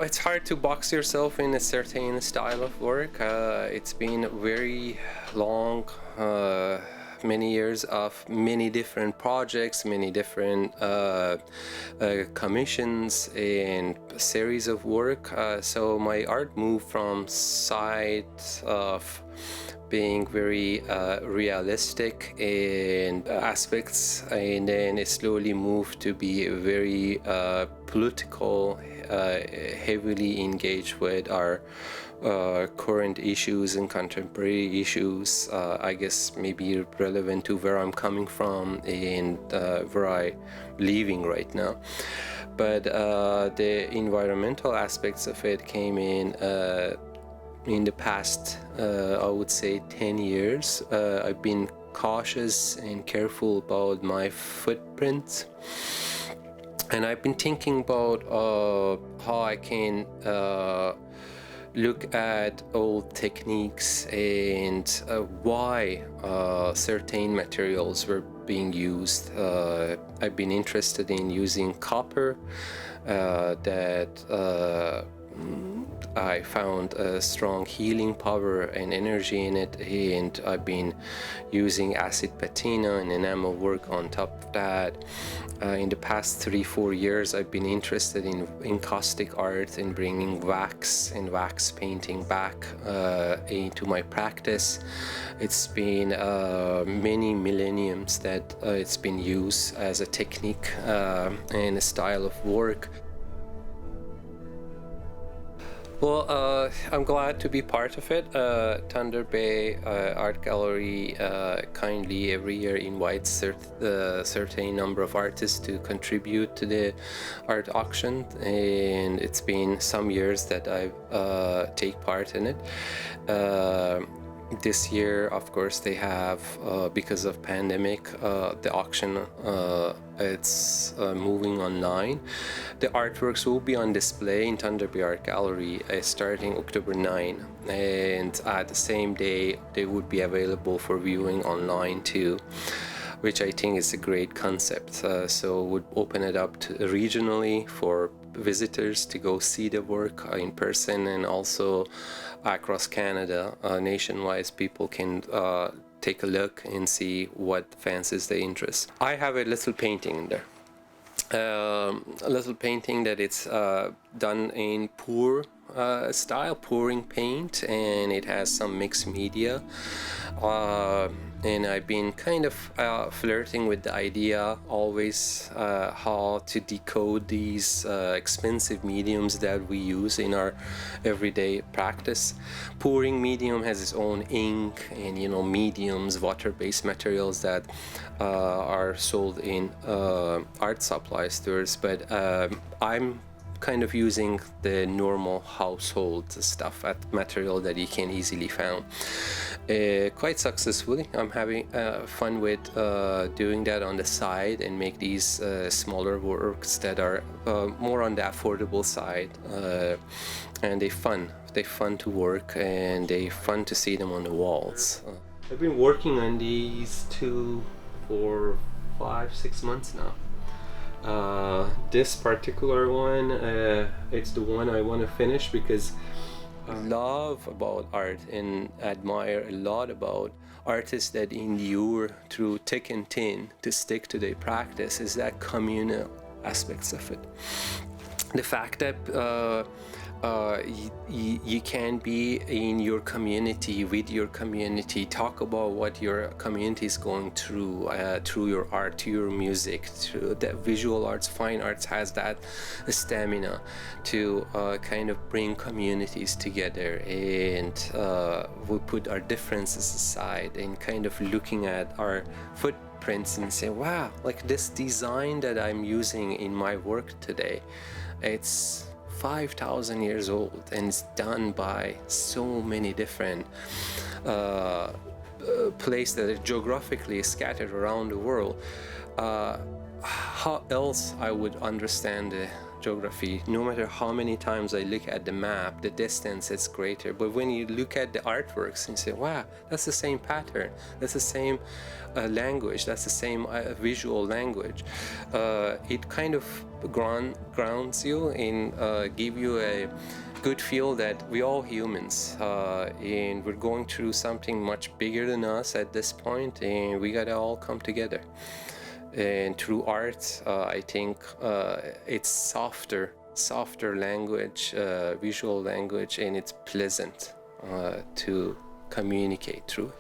It's hard to box yourself in a certain style of work. It's been very long, many years of many different projects, many different commissions and series of work. So my art moved from side of being very realistic in aspects, and then it slowly moved to be very political, heavily engaged with our current issues and contemporary issues. I guess maybe relevant to where I'm coming from and where I'm living right now. But the environmental aspects of it came in the past, I would say 10 years. I've been cautious and careful about my footprint, and I've been thinking about how I can look at old techniques and why certain materials were being used. I've been interested in using copper that I found a strong healing power and energy in it, and I've been using acid patina and enamel work on top of that. In the past 3-4 years, I've been interested in encaustic art and bringing wax and wax painting back into my practice. It's been many millenniums that it's been used as a technique and a style of work. Well, I'm glad to be part of it. Thunder Bay Art Gallery kindly every year invites certain number of artists to contribute to the art auction, and it's been some years that I've take part in it. This year, of course, they have, because of pandemic, the auction, it's moving online. The artworks will be on display in Thunder Bay Art Gallery starting October 9, and at the same day, they would be available for viewing online too, which I think is a great concept. So would open it up to regionally for visitors to go see the work in person, and also across Canada, nationwide, people can take a look and see what fancies their interest. I have a little painting in there. A little painting that it's done in pour style, pouring paint, and it has some mixed media. And I've been kind of flirting with the idea always how to decode these expensive mediums that we use in our everyday practice. Pouring medium has its own ink and mediums, water-based materials that are sold in art supply stores, but I'm kind of using the normal household stuff at material that you can easily find quite successfully. I'm having fun with doing that on the side and make these smaller works that are more on the affordable side, and they're fun to work, and they're fun to see them on the walls. I've been working on these for 5-6 months now. This particular one, it's the one I want to finish because I love about art and admire a lot about artists that endure through thick and thin to stick to their practice is that communal aspects of it. The fact that you can be in your community, with your community, talk about what your community is going through your art, through your music, through the visual arts, fine arts has that stamina to kind of bring communities together, and we put our differences aside and kind of looking at our footprints and say, wow, like this design that I'm using in my work today, it's 5,000 years old and it's done by so many different places that are geographically scattered around the world. how else I would understand the geography? No matter how many times I look at the map, the distance is greater. But when you look at the artworks and say, wow, that's the same pattern, that's the same language, that's the same visual language, it kind of grounds you and give you a good feel that we all humans, and we're going through something much bigger than us at this point, and we gotta all come together. And through art, I think it's softer language, visual language, and it's pleasant to communicate through.